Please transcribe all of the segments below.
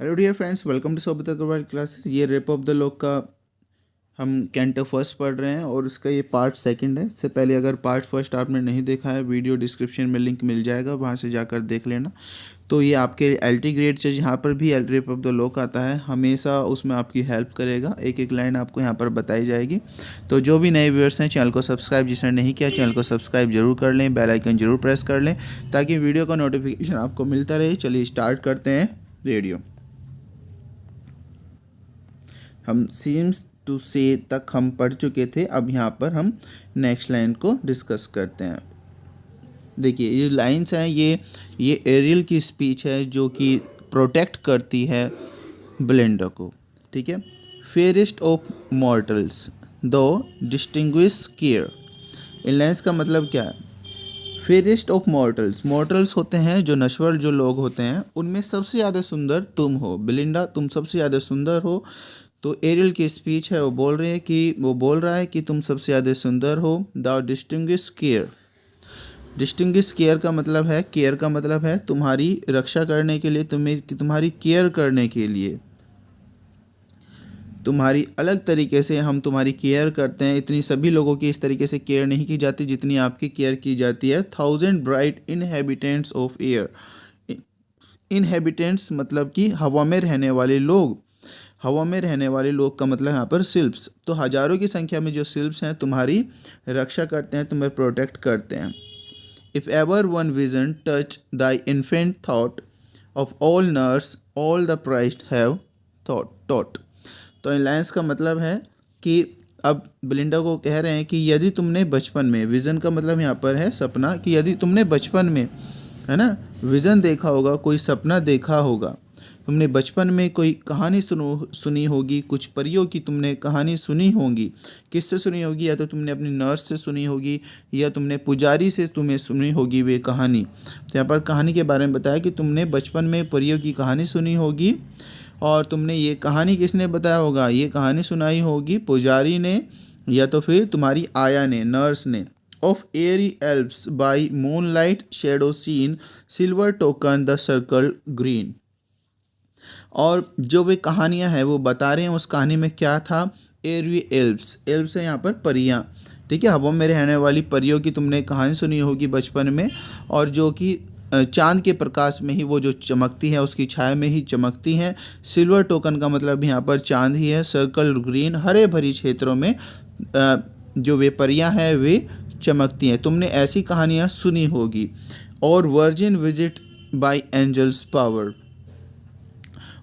Hello dear friends, welcome to Sobit Agarwal classes. ये rape of the lock का हम canto first पढ़ रहे हैं और उसका ये पार्ट सेकंड है। इससे पहले अगर पार्ट फर्स्ट आपने नहीं देखा है, वीडियो डिस्क्रिप्शन में लिंक मिल जाएगा, वहाँ से जाकर देख लेना। तो ये आपके एलटी ग्रेड से जहाँ पर भी रेप ऑफ द लॉक आता है हमेशा उसमें आपकी हेल्प करेगा। एक एक लाइन आपको यहाँ पर बताई जाएगी। तो जो भी नए व्यूअर्स हैं, चैनल को सब्सक्राइब जिसने नहीं किया चैनल को सब्सक्राइब जरूर कर लें, बेल आइकन जरूर प्रेस कर लें ताकि वीडियो का नोटिफिकेशन आपको मिलता रहे। चलिए स्टार्ट करते हैं वीडियो। हम सीम्स टू से तक हम पढ़ चुके थे। अब यहाँ पर हम नेक्स्ट लाइन को डिस्कस करते हैं। देखिए ये लाइंस हैं, ये एरियल की स्पीच है जो कि प्रोटेक्ट करती है ब्लेंडर को। ठीक है। फेयरेस्ट ऑफ मॉर्टल्स दो डिस्टिंग्विश केयर। इन लाइन्स का मतलब क्या है? फेयरेस्ट ऑफ मॉर्टल्स, मॉर्टल्स होते हैं जो नश्वर जो लोग होते हैं, उनमें सबसे ज़्यादा सुंदर तुम हो बिलिंडा, तुम सबसे ज़्यादा सुंदर हो। तो एरियल की स्पीच है, वो बोल रहा है कि तुम सबसे ज़्यादा सुंदर हो। The distinguish care, distinguish care का मतलब है, केयर का मतलब है तुम्हारी रक्षा करने के लिए, तुम्हारी केयर करने के लिए, तुम्हारी अलग तरीके से हम तुम्हारी केयर करते हैं। इतनी सभी लोगों की इस तरीके से केयर नहीं की जाती जितनी आपकी केयर की जाती है। 1000 bright inhabitants of air, inhabitants मतलब कि हवा में रहने वाले लोग, हवा में रहने वाले लोग का मतलब यहाँ पर सिल्प्स। तो हजारों की संख्या में जो सिल्प्स हैं तुम्हारी रक्षा करते हैं, तुम्हें प्रोटेक्ट करते हैं। If ever one vision touch the infant thought of all nurse all the priest have thought taught. तो अलायंस का मतलब है कि अब बिलिंडा को कह रहे हैं कि यदि तुमने बचपन में, विज़न का मतलब यहाँ पर है सपना, कि यदि तुमने बचपन में, है ना, विज़न देखा होगा, कोई सपना देखा होगा, तुमने बचपन में कोई कहानी सुनी होगी, कुछ परियों की तुमने कहानी सुनी होगी। किससे सुनी होगी? या तो तुमने अपनी नर्स से सुनी होगी या तुमने पुजारी से तुम्हें सुनी होगी वे कहानी। तो यहाँ पर कहानी के बारे में बताया कि तुमने बचपन में परियों की कहानी सुनी होगी। और तुमने ये कहानी किसने बताया होगा? ये कहानी सुनाई होगी पुजारी ने या तो फिर तुम्हारी आया ने, नर्स ने। Of airy elves by moon light shadow seen silver token the circle green. और जो वे कहानियाँ हैं वो बता रहे हैं उस कहानी में क्या था। एयरी एल्प्स, एल्प्स है यहाँ पर परियाँ। ठीक है, हवा में रहने वाली परियों की तुमने कहानी सुनी होगी बचपन में, और जो कि चांद के प्रकाश में ही वो जो चमकती है, उसकी छाया में ही चमकती हैं। सिल्वर टोकन का मतलब यहाँ पर चांद ही है। सर्कल ग्रीन, हरे भरी क्षेत्रों में जो वे परियां हैं वे चमकती हैं। तुमने ऐसी कहानियाँ सुनी होगी। और virgin visit by angels power,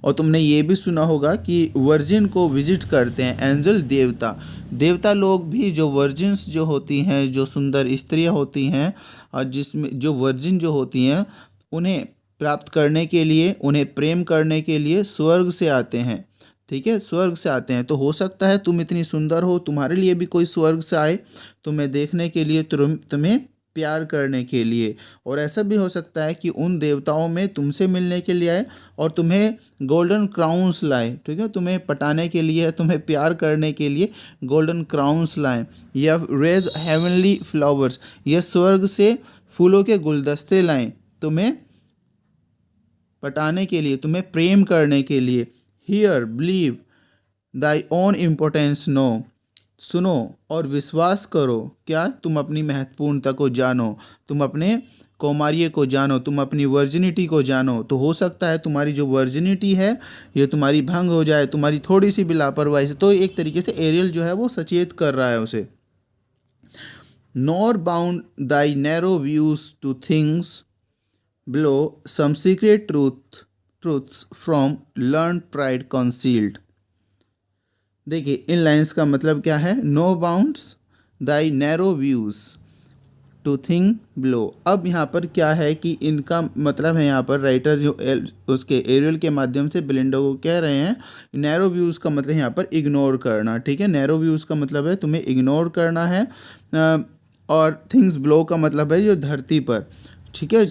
और तुमने ये भी सुना होगा कि वर्जिन को विजिट करते हैं एंजल, देवता। देवता लोग भी जो वर्जिन्स जो होती हैं, जो सुंदर स्त्रियां होती हैं, और जिसमें जो वर्जिन जो होती हैं, उन्हें प्राप्त करने के लिए, उन्हें प्रेम करने के लिए स्वर्ग से आते हैं। ठीक है, स्वर्ग से आते हैं। तो हो सकता है तुम इतनी सुंदर हो, तुम्हारे लिए भी कोई स्वर्ग से आए तुम्हें देखने के लिए, तुम्हें प्यार करने के लिए। और ऐसा भी हो सकता है कि उन देवताओं में तुमसे मिलने के लिए आए और तुम्हें गोल्डन क्राउन्स लाए। ठीक है, तुम्हें पटाने के लिए, तुम्हें प्यार करने के लिए गोल्डन क्राउन्स लाएं, या रेड हेवनली फ्लावर्स, या स्वर्ग से फूलों के गुलदस्ते लाएं तुम्हें पटाने के लिए, तुम्हें प्रेम करने के लिए। Hear believe thy own importance know, सुनो और विश्वास करो। क्या? तुम अपनी महत्वपूर्णता को जानो, तुम अपने कौमार्य को जानो, तुम अपनी वर्जिनिटी को जानो। तो हो सकता है तुम्हारी जो वर्जिनिटी है ये तुम्हारी भंग हो जाए, तुम्हारी थोड़ी सी भी लापरवाही से। तो एक तरीके से एरियल जो है वो सचेत कर रहा है उसे। Nor bound thy narrow views to things below some secret truths from learn pride concealed. देखिए इन लाइंस का मतलब क्या है। No bounds thy narrow views to think below. अब यहाँ पर क्या है कि इनका मतलब है, यहाँ पर राइटर जो उसके एरियल के माध्यम से बिलिंडो को कह रहे हैं, नैरो व्यूज़ का मतलब यहाँ पर इग्नोर करना। ठीक है, नैरो व्यूज़ का मतलब है तुम्हें इग्नोर करना है। और थिंग्स बिलो का मतलब है जो धरती पर। ठीक है,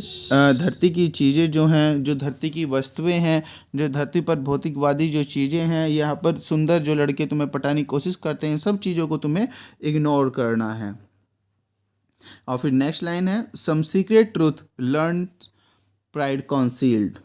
धरती की चीज़ें जो हैं, जो धरती की वस्तुएं हैं, जो धरती पर भौतिकवादी जो चीज़ें हैं, यहाँ पर सुंदर जो लड़के तुम्हें पटाने की कोशिश करते हैं, सब चीज़ों को तुम्हें इग्नोर करना है। और फिर नेक्स्ट लाइन है some secret truth learn pride concealed.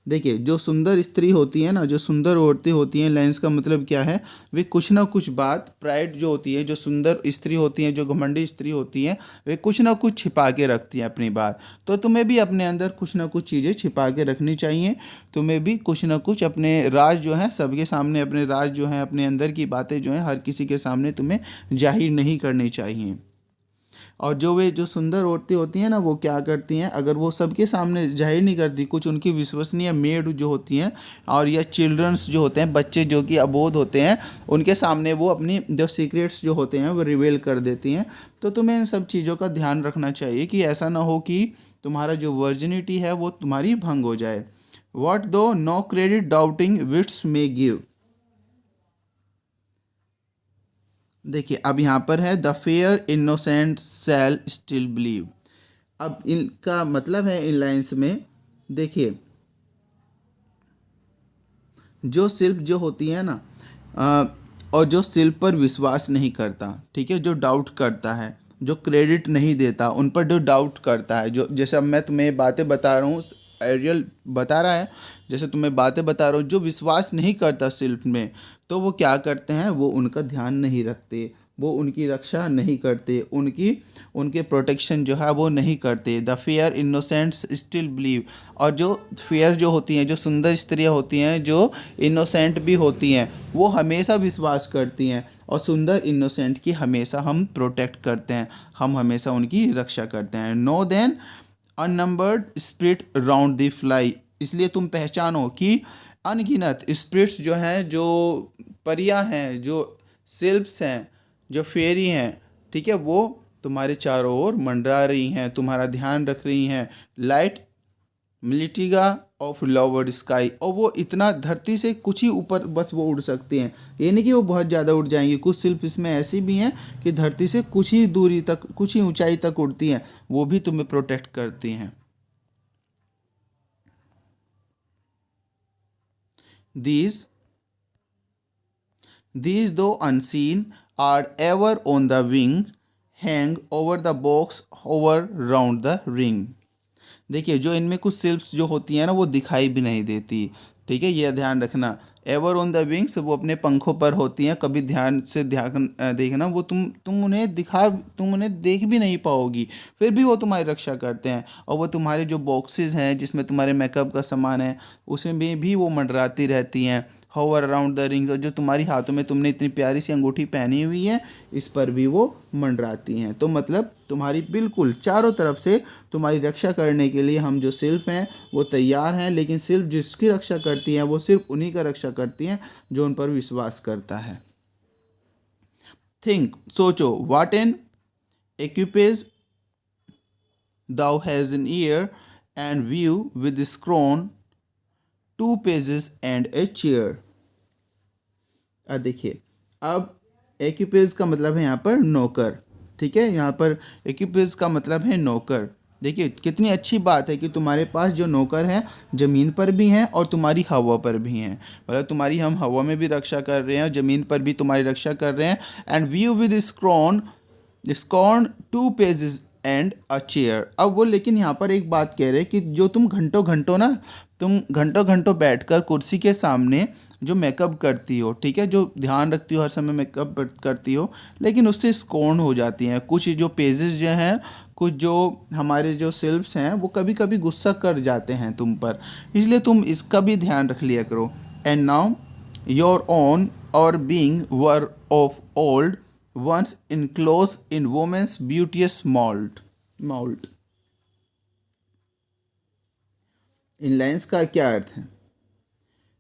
देखिए जो सुंदर स्त्री होती है ना, जो सुंदर औरतें होती हैं, लाइन्स का मतलब क्या है, वे कुछ ना कुछ बात, प्राइड जो होती है, जो सुंदर स्त्री होती हैं, जो घमंडी स्त्री होती हैं, वे कुछ ना कुछ छिपा के रखती हैं अपनी बात। तो तुम्हें भी अपने अंदर कुछ ना कुछ चीज़ें छिपा के रखनी चाहिए। तुम्हें भी कुछ ना कुछ अपने राज जो है सबके सामने, अपने राज जो है, अपने अंदर की बातें जो हैं हर किसी के सामने तुम्हें जाहिर नहीं करनी चाहिए। और जो वे जो सुंदर औरतें होती हैं ना, वो क्या करती हैं, अगर वो सबके सामने जाहिर नहीं करती, कुछ उनकी विश्वसनीय मेड जो होती हैं और या चिल्ड्रंस जो होते हैं, बच्चे जो कि अबोध होते हैं, उनके सामने वो अपनी जो सीक्रेट्स जो होते हैं वो रिवील कर देती हैं। तो तुम्हें इन सब चीज़ों का ध्यान रखना चाहिए कि ऐसा ना हो कि तुम्हारा जो वर्जिनिटी है वो तुम्हारी भंग हो जाए। What though no credit doubting wits may give. देखिए अब यहाँ पर है the fair innocent shall still believe. अब इनका मतलब है इन लाइन्स में, देखिए जो शिल्प जो होती है ना, और जो शिल्प पर विश्वास नहीं करता, ठीक है, जो डाउट करता है, जो क्रेडिट नहीं देता, उन पर जो डाउट करता है, जो जैसे अब मैं तुम्हें बातें बता रहा हूँ, एरियल बता रहा है, जैसे तुम्हें बातें बता रहा हूँ, जो विश्वास नहीं करता शिल्प में, तो वो क्या करते हैं, वो उनका ध्यान नहीं रखते, वो उनकी रक्षा नहीं करते, उनकी उनके प्रोटेक्शन जो है वो नहीं करते। The fair innocents still believe. और जो फेयर जो होती हैं, जो सुंदर स्त्रियाँ होती हैं, जो इनोसेंट भी होती हैं, वो हमेशा विश्वास करती हैं, और सुंदर इनोसेंट की हमेशा हम प्रोटेक्ट करते हैं, हम हमेशा उनकी रक्षा करते हैं। Know then unnumbered spirit round the fly. इसलिए तुम पहचानो कि अनगिनत स्पिरिट्स जो हैं, जो परियां हैं, जो सिल्प्स हैं, जो फेरी हैं, ठीक है, वो तुम्हारे चारों ओर मंडरा रही हैं, तुम्हारा ध्यान रख रही हैं। Light militia of lowered sky. और वो इतना धरती से कुछ ही ऊपर बस वो उड़ सकती हैं, ये नहीं कि वो बहुत ज़्यादा उड़ जाएंगी। कुछ शिल्प इसमें ऐसी भी हैं कि धरती से कुछ ही दूरी तक, कुछ ही ऊंचाई तक उड़ती हैं, वो भी तुम्हें प्रोटेक्ट करती हैं। These These, though unseen, are ever on the wing, hang over the box, hover round the ring। देखिए जो इनमें कुछ सिल्प्स जो होती हैं ना, वो दिखाई भी नहीं देती, ठीक है, ये ध्यान रखना। एवर ऑन द विंग्स, वो अपने पंखों पर होती हैं, कभी ध्यान से देखना, वो तुम उन्हें देख भी नहीं पाओगी, फिर भी वो तुम्हारी रक्षा करते हैं। और वो तुम्हारे जो बॉक्सेस हैं जिसमें तुम्हारे मेकअप का सामान है, उसमें भी वो मंडराती रहती हैं। होवर अराउंड द रिंग्स, और जो तुम्हारी हाथों में तुमने इतनी प्यारी सी अंगूठी पहनी हुई है, इस पर भी वो मंडराती हैं। तो मतलब तुम्हारी बिल्कुल चारों तरफ से तुम्हारी रक्षा करने के लिए हम जो शिल्प हैं वो तैयार हैं, लेकिन शिल्प जिसकी रक्षा करती हैं वो सिर्फ उन्हीं का रक्षा करती हैं जो उन पर विश्वास करता है। थिंक, सोचो, what an equipage thou has an ear and view with scroll 2 pages and a chair। अब देखिए, अब एक्यूपेज का मतलब है यहाँ पर नौकर, ठीक है, यहाँ पर एक्यूपेज का मतलब है नौकर। देखिए कितनी अच्छी बात है कि तुम्हारे पास जो नौकर हैं ज़मीन पर भी हैं और तुम्हारी हवा पर भी हैं, मतलब तुम्हारी हम हवा में भी रक्षा कर रहे हैं, ज़मीन पर भी तुम्हारी रक्षा कर रहे हैं। And view with scorn 2 pages and a chair. अब वो लेकिन यहाँ पर एक बात कह रहे हैं कि जो तुम घंटों घंटों बैठकर कुर्सी के सामने जो मेकअप करती हो, ठीक है, जो ध्यान रखती हो, हर समय मेकअप करती हो, लेकिन उससे स्कोन हो जाती हैं। कुछ जो पेजेस जो हैं, कुछ जो हमारे जो शिल्प्स हैं, वो कभी कभी गुस्सा कर जाते हैं तुम पर, इसलिए तुम इसका भी ध्यान रख लिया करो। एंड नाउ योर ओन और being were of old once enclosed in woman's beauteous mold। In lines का क्या अर्थ है?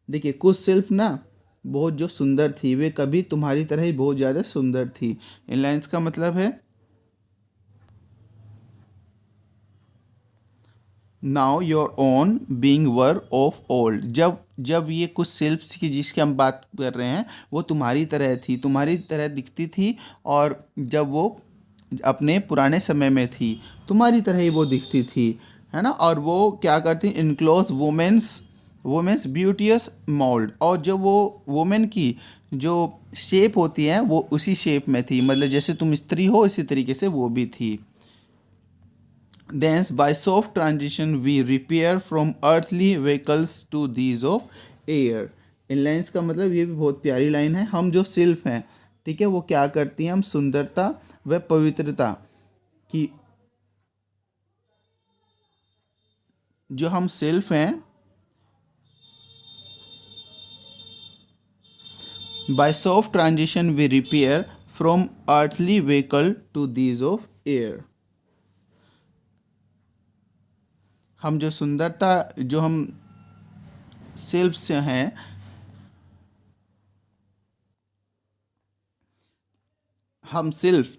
देखिए कुछ शिल्प ना बहुत जो सुंदर थी, वे कभी तुम्हारी तरह ही बहुत ज़्यादा सुंदर थी। इन लाइन्स का मतलब है now your own being were of old. जब ये कुछ शिल्प्स की जिसकी हम बात कर रहे हैं वो तुम्हारी तरह थी, तुम्हारी तरह दिखती थी, और जब वो अपने पुराने समय में थी तुम्हारी तरह ही वो दिखती थी, है ना। और वो क्या करती, इनक्लोज वुमेन्स ब्यूटियस मोल्ड। और जब वो वुमेन की जो शेप होती है वो उसी शेप में थी, मतलब जैसे तुम स्त्री हो इसी तरीके से वो भी थी। Thence, by soft transition, we repair from earthly vehicles to these of air. In lines का मतलब, ये भी बहुत प्यारी लाइन है, हम जो सिल्फ हैं, ठीक है, वो क्या करती हैं, हम सुंदरता व पवित्रता की, जो हम सिल्फ हैं, by soft transition we repair from earthly vehicle to these of air. हम जो सुंदरता, जो हम सेल्फ से हैं, हम सिर्फ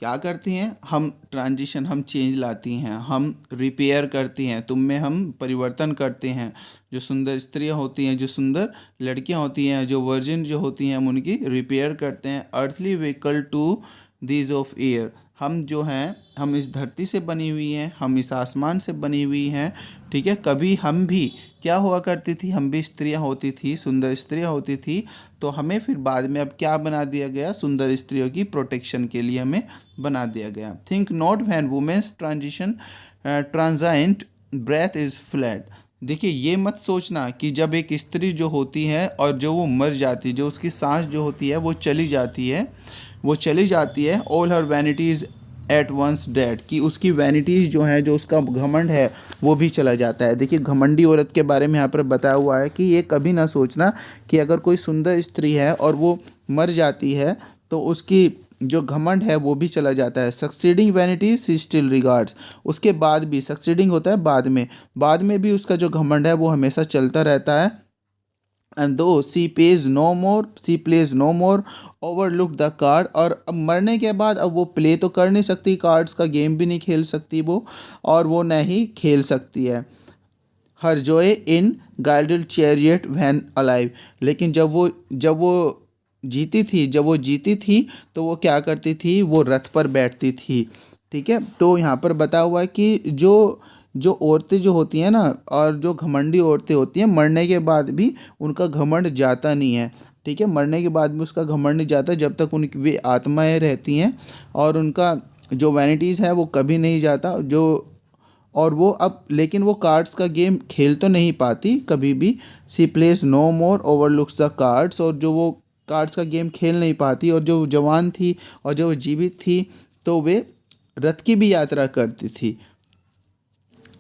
क्या करती हैं, हम ट्रांजिशन, हम चेंज लाती हैं, हम रिपेयर करती हैं, तुम में हम परिवर्तन करते हैं। जो सुंदर स्त्रियां होती हैं, जो सुंदर लड़कियां होती हैं, जो वर्जिन जो होती हैं, हम उनकी रिपेयर करते हैं। Earthly vehicle to these of air, हम जो हैं, हम इस धरती से बनी हुई हैं, हम इस आसमान से बनी हुई हैं, ठीक है। कभी हम भी क्या हुआ करती थी, हम भी स्त्रियां होती थी, सुंदर स्त्रियां होती थी, तो हमें फिर बाद में अब क्या बना दिया गया, सुंदर स्त्रियों की प्रोटेक्शन के लिए हमें बना दिया गया। Think not when women's transition transient breath is flat. देखिए, ये मत सोचना कि जब एक स्त्री जो होती है और जो वो मर जाती है, जो उसकी सांस जो होती है वो चली जाती है, वो चली जाती है, ऑल हर वैनिटीज़ एट वंस डेड, कि उसकी वैनिटीज़ जो है, जो उसका घमंड है, वो भी चला जाता है। देखिए, घमंडी औरत के बारे में यहाँ पर बताया हुआ है कि ये कभी ना सोचना कि अगर कोई सुंदर स्त्री है और वो मर जाती है तो उसकी जो घमंड है वो भी चला जाता है। सक्सीडिंग वैनिटी सी स्टिल रिगार्ड्स, उसके बाद भी, सक्सीडिंग होता है बाद में भी उसका जो घमंड है वो हमेशा चलता रहता है। And though she plays no more overlook the card, और अब मरने के बाद अब वो प्ले तो कर नहीं सकती, कार्ड्स का गेम भी नहीं खेल सकती वो, और वो नहीं खेल सकती है। Her joy in guided chariot when alive, लेकिन जब वो जीती थी तो वो क्या करती थी, वो रथ पर बैठती थी, ठीक है। तो यहाँ पर बता हुआ है कि जो जो औरतें जो होती हैं ना, और जो घमंडी औरतें होती हैं, मरने के बाद भी उनका घमंड जाता नहीं है, ठीक है। मरने के बाद भी उसका घमंड नहीं जाता, जब तक उनकी वे आत्माएं रहती हैं, और उनका जो वैनिटीज़ है वो कभी नहीं जाता। जो और वो अब, लेकिन वो कार्ड्स का गेम खेल तो नहीं पाती कभी भी। She plays no more overlooks the cards, और जो वो कार्ड्स का गेम खेल नहीं पाती, और जो जवान थी और जो जीवित थी, तो वे रथ की भी यात्रा करती थी।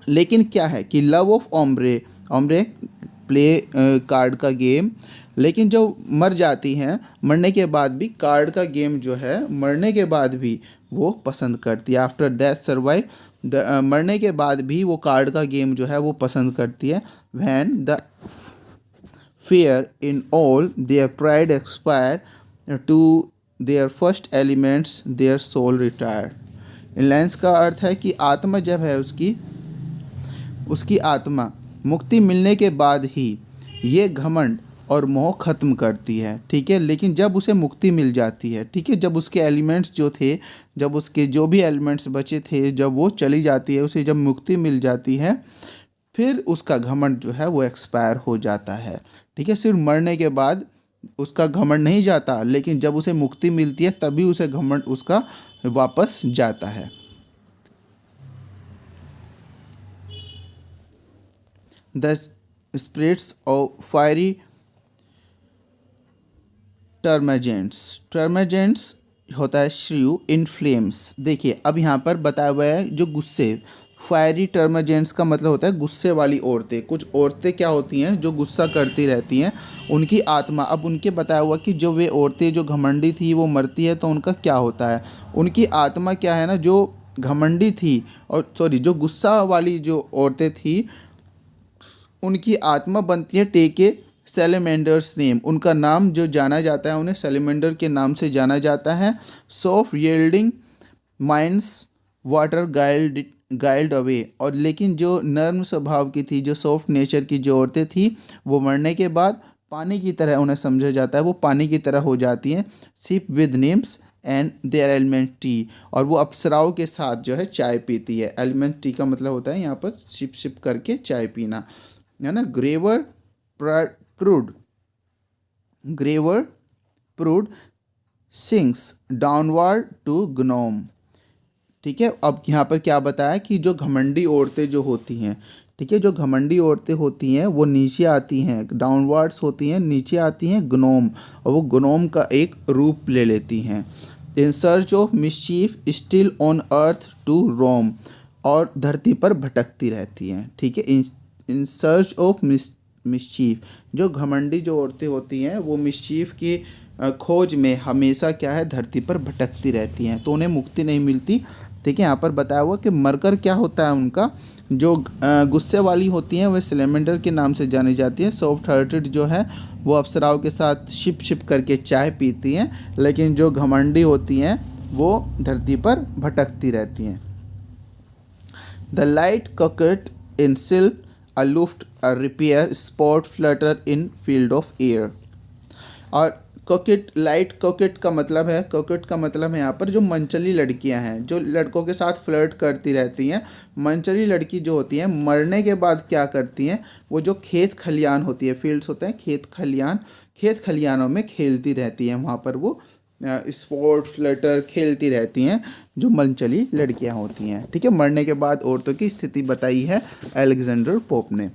लेकिन क्या है कि love of ombre, ombre play card का गेम, लेकिन जो मर जाती हैं, मरने के बाद भी कार्ड का गेम जो है, मरने के बाद भी वो पसंद करती है। आफ्टर डेथ सर्वाइव द, मरने के बाद भी वो कार्ड का गेम जो है वो पसंद करती है। When the fair in all their pride expire to their first elements their soul retire. इन लाइन्स का अर्थ है कि आत्मा जब है उसकी उसकी आत्मा मुक्ति मिलने के बाद ही ये घमंड और मोह खत्म करती है, ठीक है। लेकिन जब उसे मुक्ति मिल जाती है, ठीक है, जब उसके एलिमेंट्स जो थे, जब उसके जो भी एलिमेंट्स बचे थे, जब वो चली जाती है, उसे जब मुक्ति मिल जाती है, फिर उसका घमंड जो है वो एक्सपायर हो जाता है, ठीक है। सिर्फ मरने के बाद उसका घमंड नहीं जाता, लेकिन जब उसे मुक्ति मिलती है तभी उसे घमंड उसका वापस जाता है। द स्पिरिट्स ऑफ फायरी टर्मेजेंट्स होता है श्रीयू इन फ्लेम्स। देखिए, अब यहाँ पर बताया हुआ है जो गुस्से, फायरी टर्मेजेंट्स का मतलब होता है गुस्से वाली औरतें। कुछ औरतें क्या होती हैं, जो गुस्सा करती रहती हैं, उनकी आत्मा। अब उनके बताया हुआ कि जो वे औरतें जो घमंडी थी वो मरती है तो उनका क्या होता है, उनकी आत्मा क्या है ना, जो घमंडी थी, और सॉरी, जो गुस्सा वाली जो औरतें थी, उनकी आत्मा बनती है टेके सेलेमेंडर्स नेम, उनका नाम जो जाना जाता है, उन्हें सेलेमेंडर के नाम से जाना जाता है। Soft yielding minds water glide away, और लेकिन जो नर्म स्वभाव की थी, जो सॉफ्ट नेचर की जो औरतें थी, वो मरने के बाद पानी की तरह उन्हें समझा जाता है, वो पानी की तरह हो जाती हैं। Sip with names and their element tea, और वो अप्सराओं के साथ जो है चाय पीती है। एलिमेंट टी का मतलब होता है यहाँ पर सिप सिप करके चाय पीना, है ना। Prude graver prude sinks downward to gnome, ठीक है, अब यहाँ पर क्या बताया कि जो घमंडी औरतें जो होती हैं, ठीक है, जो घमंडी औरतें होती हैं वो नीचे आती हैं, डाउनवर्ड्स होती हैं, नीचे आती हैं ग्नोम, और वो ग्नोम का एक रूप ले लेती हैं। In search of mischief still on earth to roam, और धरती पर भटकती रहती हैं। ठीक है, इन सर्च ऑफ मिस्चीफ, जो घमंडी जो औरतें होती हैं वो मिस्चीफ की खोज में हमेशा क्या है, धरती पर भटकती रहती हैं, तो उन्हें मुक्ति नहीं मिलती। ठीक है, यहाँ पर बताया हुआ कि मरकर क्या होता है उनका, जो गुस्से वाली होती हैं वह सिलेमेंडर के नाम से जानी जाती है। सॉफ्ट हार्टेड जो है वो अप्सराओं के साथ शिप शिप करके चाय पीती हैं, लेकिन जो घमंडी होती हैं वो धरती पर भटकती रहती हैं। The light coquette in silk, aloft a repair spot flutter in field of air। और कोकेट, लाइट कोकेट का मतलब है, कोकेट का मतलब है यहाँ पर जो मनचली लड़कियाँ हैं, जो लड़कों के साथ फ्लर्ट करती रहती हैं। मनचली लड़की जो होती हैं मरने के बाद क्या करती हैं, वो जो खेत खलियान होती है, फील्ड्स होते हैं, खेत खलियान, खेत खलियानों में खेलती रहती हैं, वहाँ पर वो स्पोर्ट फ्लटर खेलती रहती हैं, जो मनचली लड़कियाँ होती हैं। ठीक है, मरने के बाद औरतों की स्थिति बताई है अलेक्जेंडर पोप ने।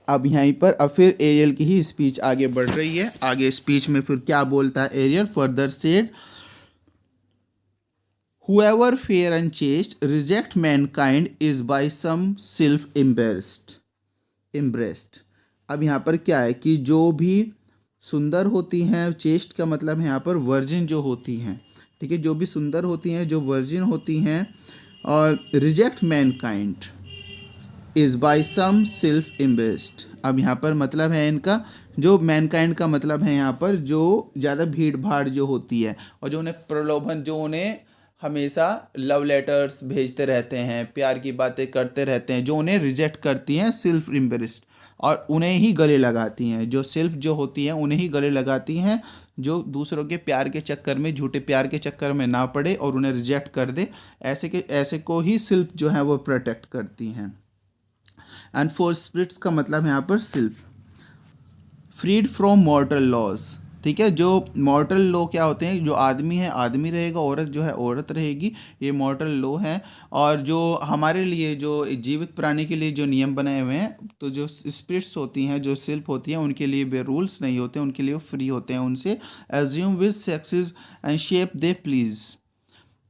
अब यहीं पर अब फिर एरियल की ही स्पीच आगे बढ़ रही है। आगे स्पीच में फिर क्या बोलता है Ariel, further said, whoever fair and chaste reject mankind is by some self embraced. अब यहाँ पर क्या है कि जो भी सुंदर होती हैं, चेस्ट का मतलब है यहाँ पर वर्जिन जो होती हैं, ठीक है, जो भी सुंदर होती हैं, जो वर्जिन होती हैं, और reject mankind is by some self embraced. अब यहाँ पर मतलब है इनका, जो मैनकाइंड का मतलब है यहाँ पर जो ज़्यादा भीड़ भाड़ जो होती है, और जो उन्हें प्रलोभन, जो उन्हें हमेशा लव लेटर्स भेजते रहते हैं, प्यार की बातें करते रहते हैं, जो उन्हें रिजेक्ट करती हैं, सेल्फ एम्ब्रेस्ड, और उन्हें ही गले लगाती हैं, जो सेल्फ जो होती हैं उन्हें ही गले लगाती हैं, जो दूसरों के प्यार के चक्कर में, झूठे प्यार के चक्कर में ना पड़े और उन्हें रिजेक्ट कर दे, ऐसे को ही सेल्फ जो है वो प्रोटेक्ट करती हैं। एंड फॉर स्पिरिट्स का मतलब है यहाँ पर self, freed from mortal laws. ठीक है, जो मॉर्टल लॉ क्या होते हैं, जो आदमी है आदमी रहेगा, औरत जो है औरत रहेगी, ये मॉर्टल लॉ है। और जो हमारे लिए, जो जीवित प्राणी के लिए जो नियम बनाए हुए हैं, तो जो स्पिरिट्स होती हैं, जो सेल्फ होती हैं, उनके लिए वे रूल्स नहीं होते, उनके लिए वो फ्री होते हैं उनसे। Assume with sexes and shape they please,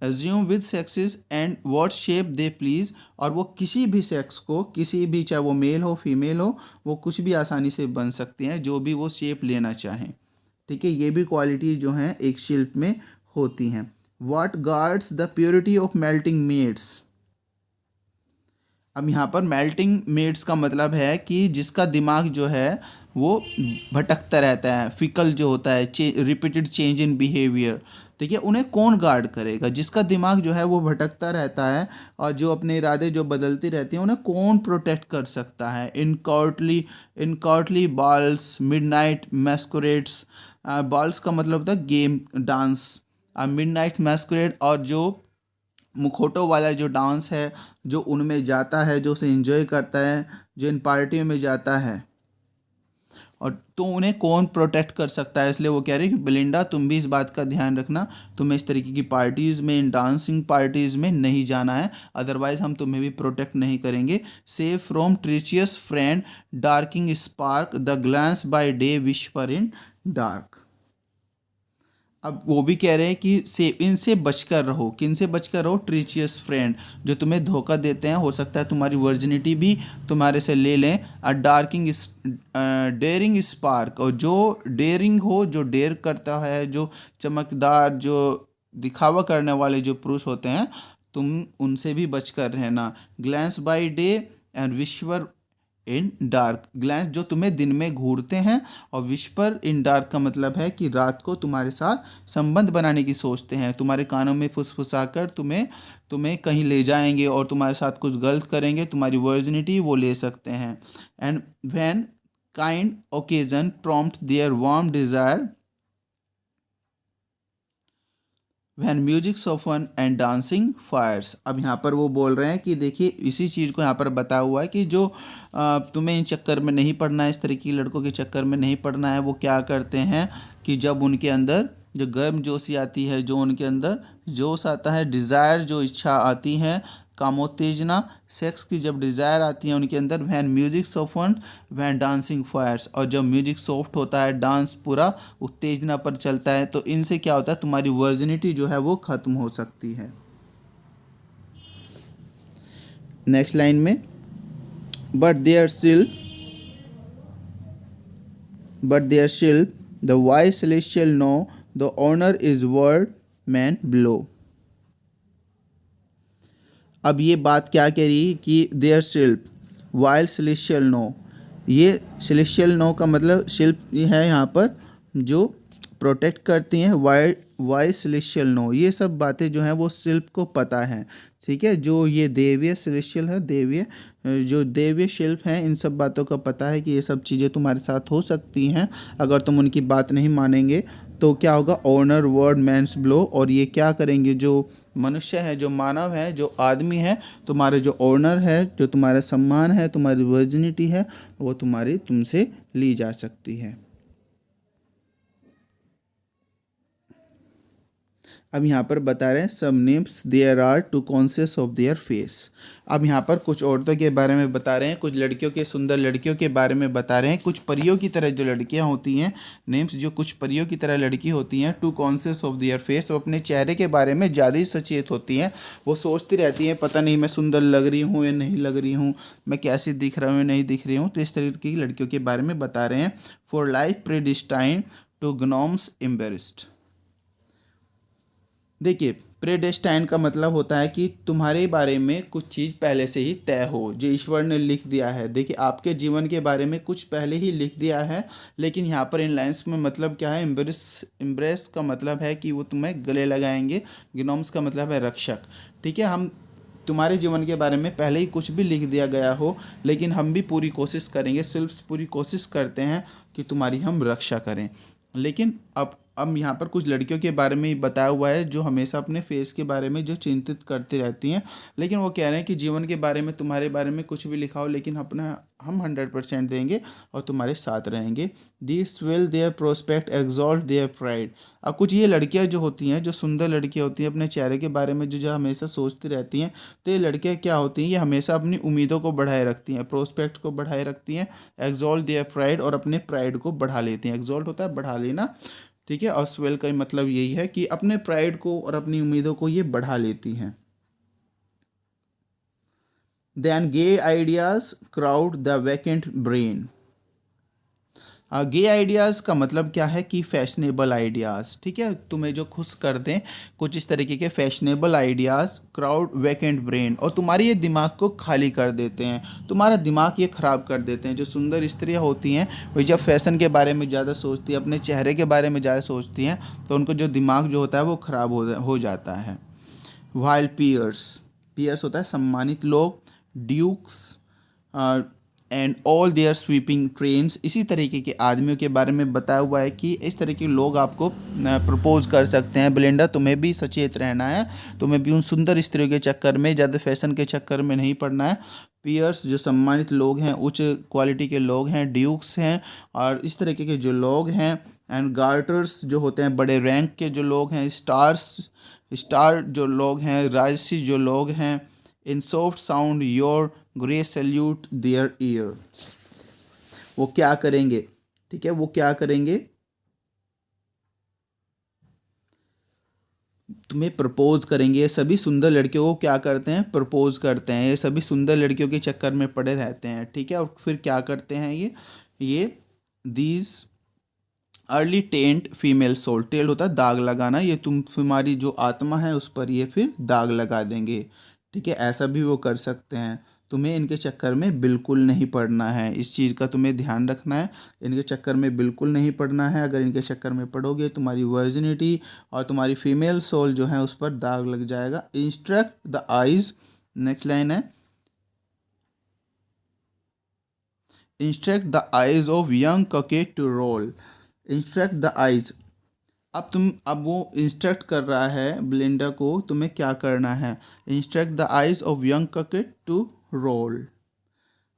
assume with sexes and what shape they please, और वो किसी भी सेक्स को, किसी भी, चाहे वो मेल हो फीमेल हो, वो कुछ भी आसानी से बन सकते हैं, जो भी वो शेप लेना चाहें। ठीक है, ये भी क्वालिटी जो हैं एक शिल्प में होती हैं। What guards the purity of melting maids. अब यहाँ पर मेल्टिंग मेड्स का मतलब है कि जिसका दिमाग जो है वो भटकता रहता है, फिकल जो होता है, रिपीटेड चेंज इन बिहेवियर। ठीक है, उन्हें कौन गार्ड करेगा, जिसका दिमाग जो है वो भटकता रहता है और जो अपने इरादे जो बदलती रहती हैं, उन्हें कौन प्रोटेक्ट कर सकता है। इन कॉर्टली बॉल्स, मिडनाइट मैस्कुरेड्स, बॉल्स का मतलब होता है गेम, डांस, मिडनाइट मैस्कुरेड, और जो मुखौटों वाला जो डांस है, जो उनमें जाता है, जो उसे एंजॉय करता है, जो इन पार्टियों में जाता है, और तो उन्हें कौन प्रोटेक्ट कर सकता है। इसलिए वो कह रही है कि बेलिंडा तुम भी इस बात का ध्यान रखना, तुम्हें इस तरीके की पार्टीज़ में, इन डांसिंग पार्टीज़ में नहीं जाना है, अदरवाइज हम तुम्हें भी प्रोटेक्ट नहीं करेंगे। Save from treacherous friend daring spark, the glance by day whisper in dark. अब वो भी कह रहे हैं कि से इनसे बचकर रहो, किन से बचकर रहो, ट्रीचियस फ्रेंड, जो तुम्हें धोखा देते हैं, हो सकता है तुम्हारी वर्जिनिटी भी तुम्हारे से ले लें। डेयरिंग स्पार्क, और जो डेयरिंग हो, जो डेयर करता है, जो चमकदार, जो दिखावा करने वाले जो पुरुष होते हैं, तुम उनसे भी बचकर रहना। Glance by day and whisper in dark, glance जो तुम्हें दिन में घूरते हैं, और विस्पर इन डार्क का मतलब है कि रात को तुम्हारे साथ संबंध बनाने की सोचते हैं, तुम्हारे कानों में फुसफुसाकर तुम्हें कहीं ले जाएंगे और तुम्हारे साथ कुछ गलत करेंगे, तुम्हारी वर्जिनिटी वो ले सकते हैं। And when kind occasion prompt their warm desire, when music soften and dancing fires. अब यहाँ पर वो बोल रहे हैं कि देखिए इसी चीज़ को यहाँ पर बता हुआ है कि जो तुम्हें इन चक्कर में नहीं पड़ना है, इस तरह की लड़कों के चक्कर में नहीं पड़ना है। वो क्या करते हैं कि जब उनके अंदर जो गर्म जोशी आती है, जो उनके अंदर जोश आता है, डिज़ायर जो इच्छा आती है, कामोत्तेजना, सेक्स की जब डिज़ायर आती है उनके अंदर, when music soft when dancing fires, और जब म्यूजिक सॉफ्ट होता है, डांस पूरा उत्तेजना पर चलता है, तो इनसे क्या होता है तुम्हारी वर्जिनिटी जो है वो ख़त्म हो सकती है। नेक्स्ट लाइन में but there still the wise celestial know the honor is word man below। अब ये बात क्या कह रही है कि देयर शिल्प वाइल सेलेस्टियल नो, ये सेलेस्टियल नो का मतलब शिल्प है यहाँ पर जो प्रोटेक्ट करती हैं। वाइल सेलेस्टियल नो, ये सब बातें जो हैं वो शिल्प को पता है, ठीक है। जो ये देवीय सेलेस्टियल है, देवीय जो देवीय शिल्प हैं, इन सब बातों का पता है कि ये सब चीज़ें तुम्हारे साथ हो सकती हैं अगर तुम उनकी बात नहीं मानेंगे। तो क्या होगा, ऑनर वर्ड मैंस ब्लो, और ये क्या करेंगे, जो मनुष्य है, जो मानव है, जो आदमी है, तुम्हारे जो ऑनर है, जो तुम्हारा सम्मान है, तुम्हारी वर्जिनिटी है, वो तुम्हारी तुमसे ली जा सकती है। अब यहाँ पर बता रहे हैं some names there are too conscious of their face. अब यहाँ पर कुछ औरतों के बारे में बता रहे हैं, कुछ लड़कियों के, सुंदर लड़कियों के बारे में बता रहे हैं, कुछ परियों की तरह जो लड़कियाँ होती हैं, नेम्स जो कुछ परियों की तरह लड़की होती हैं, too conscious of their face, वो अपने चेहरे के बारे में ज़्यादा ही सचेत होती हैं। वो सोचती रहती हैं पता नहीं मैं सुंदर लग रही हूँ या नहीं लग रही हूँ, मैं कैसी दिख रहा हूँ या नहीं दिख रही हूँ। तो इस तरह की लड़कियों के बारे में बता रहे हैं। For life predestine to gnomes embarrassed. देखिए प्रेडेस्टाइन का मतलब होता है कि तुम्हारे बारे में कुछ चीज़ पहले से ही तय हो, जो ईश्वर ने लिख दिया है। देखिए आपके जीवन के बारे में कुछ पहले ही लिख दिया है, लेकिन यहाँ पर इन लाइन्स में मतलब क्या है, एम्ब्रेस का मतलब है कि वो तुम्हें गले लगाएंगे, गिनोम्स का मतलब है रक्षक, ठीक है। हम तुम्हारे जीवन के बारे में पहले ही कुछ भी लिख दिया गया हो, लेकिन हम भी पूरी कोशिश करेंगे, सिर्फ पूरी कोशिश करते हैं कि तुम्हारी हम रक्षा करें। लेकिन अब यहाँ पर कुछ लड़कियों के बारे में बताया हुआ है जो हमेशा अपने फेस के बारे में जो चिंतित करती रहती हैं, लेकिन वो कह रहे हैं कि जीवन के बारे में तुम्हारे बारे में कुछ भी लिखा हो, लेकिन अपना हम 100% देंगे और तुम्हारे साथ रहेंगे। This will their prospect exalt their pride. अब कुछ ये लड़कियां जो होती हैं, जो सुंदर लड़कियां होती हैं, अपने चेहरे के बारे में जो हमेशा सोचती रहती हैं, तो ये लड़कियां क्या होती हैं, ये हमेशा अपनी उम्मीदों को बढ़ाए रखती हैं, प्रोस्पेक्ट को बढ़ाए रखती हैं, एक्सॉल्ट देयर प्राइड, और अपने प्राइड को बढ़ा लेती हैं। एक्सॉल्ट होता है बढ़ा लेना, ठीक है, और स्वेल का मतलब यही है कि अपने प्राइड को और अपनी उम्मीदों को ये बढ़ा लेती हैं। Then gay ideas crowd the vacant brain. Gay ideas का मतलब क्या है कि फैशनेबल आइडियाज़, ठीक है, तुम्हें जो खुश कर दें, कुछ इस तरीके के fashionable ideas crowd vacant brain, और तुम्हारी ये दिमाग को खाली कर देते हैं, तुम्हारा दिमाग ये ख़राब कर देते हैं। जो सुंदर स्त्रियाँ होती हैं वो जब फैशन के बारे में ज़्यादा सोचती हैं, अपने चेहरे के बारे में ज़्यादा सोचती हैं, तो उनको जो दिमाग जो होता है वो ख़राब हो जाता है। वाइल पीयर्स होता है सम्मानित लोग, dukes and all their sweeping trains, इसी तरीके के आदमियों के बारे में बताया हुआ है कि इस तरह के लोग आपको प्रपोज कर सकते हैं। ब्लेंडा तुम्हें भी सचेत रहना है, तुम्हें भी उन सुंदर स्त्रियों के चक्कर में, ज़्यादा फैशन के चक्कर में नहीं पड़ना है। पीयर्स जो सम्मानित लोग हैं, उच्च क्वालिटी के लोग हैं, ड्यूक्स हैं और इस तरीके के जो लोग हैं, एंड गार्टर्स जो होते हैं बड़े रैंक के जो लोग हैं, स्टार जो लोग हैं, राजसी जो लोग हैं, in soft sound your grey salute their ear. वो क्या करेंगे, ठीक है, वो क्या करेंगे, तुम्हें प्रपोज करेंगे। ये सभी सुंदर लड़कियों को क्या करते हैं, प्रपोज करते हैं। ये सभी सुंदर लड़कियों के चक्कर में पड़े रहते हैं, ठीक है। और फिर क्या करते हैं ये these early taint female soul, टेल होता है दाग लगाना, ये तुम्हारी जो आत्मा है उस पर ये फिर दाग लगा देंगे, ठीक है। ऐसा भी वो कर सकते हैं। तुम्हें इनके चक्कर में बिल्कुल नहीं पड़ना है, इस चीज़ का तुम्हें ध्यान रखना है, इनके चक्कर में बिल्कुल नहीं पड़ना है। अगर इनके चक्कर में पड़ोगे तुम्हारी वर्जिनिटी और तुम्हारी फीमेल सोल जो है उस पर दाग लग जाएगा। Instruct the eyes, next line है, instruct the eyes of young coquette to roll. Instruct the eyes, अब वो इंस्ट्रक्ट कर रहा है बेलिंडा को तुम्हें क्या करना है। Instruct the eyes of young coquette to roll.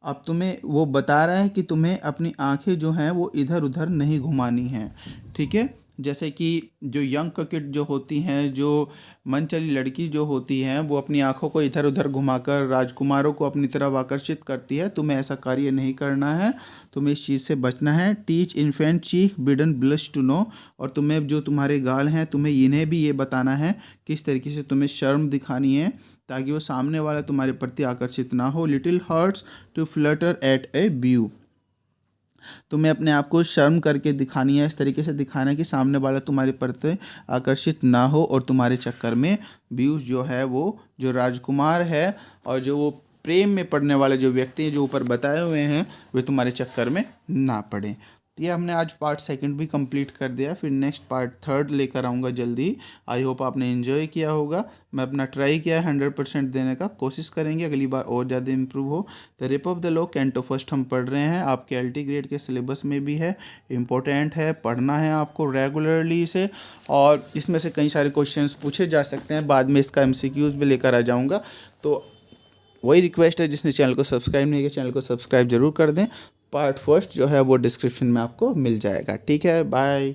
अब तुम्हें वो बता रहा है कि तुम्हें अपनी आंखें जो हैं वो इधर उधर नहीं घुमानी हैं, ठीक है। जैसे कि जो यंग कॉकेट जो होती हैं, जो मनचली लड़की जो होती हैं, वो अपनी आंखों को इधर उधर घुमाकर राजकुमारों को अपनी तरफ आकर्षित करती है। तुम्हें ऐसा कार्य नहीं करना है, तुम्हें इस चीज़ से बचना है। Teach infant cheek bidden blush to know. और तुम्हें जो तुम्हारे गाल हैं, तुम्हें इन्हें भी ये बताना है किस तरीके से तुम्हें शर्म दिखानी है ताकि वो सामने वाला तुम्हारे प्रति आकर्षित ना हो। Little hearts to flutter at a view. तुम्हें अपने आप को शर्म करके दिखानी है, इस तरीके से दिखाना है कि सामने वाला तुम्हारे प्रति आकर्षित ना हो और तुम्हारे चक्कर में व्यूज जो है वो जो राजकुमार है और जो वो प्रेम में पड़ने वाले जो व्यक्ति हैं जो ऊपर बताए हुए हैं वे तुम्हारे चक्कर में ना पड़े। तो ये हमने आज पार्ट सेकंड भी कंप्लीट कर दिया, फिर नेक्स्ट पार्ट थर्ड लेकर आऊँगा जल्दी। आई होप आपने एंजॉय किया होगा। मैं अपना ट्राई किया है 100% देने का, कोशिश करेंगे अगली बार और ज़्यादा इम्प्रूव हो। The rape of the law canto first हम पढ़ रहे हैं, आपके एलटी ग्रेड के सिलेबस में भी है, इम्पोर्टेंट है, पढ़ना है आपको रेगुलरली इसे। और इसमें से कई सारे क्वेश्चंस पूछे जा सकते हैं, बाद में इसका एमसीक्यूज़ भी लेकर आ जाऊँगा। तो वही रिक्वेस्ट है, जिसने चैनल को सब्सक्राइब नहीं किया चैनल को सब्सक्राइब जरूर कर दें। पार्ट फर्स्ट जो है वो डिस्क्रिप्शन में आपको मिल जाएगा। ठीक है, बाय।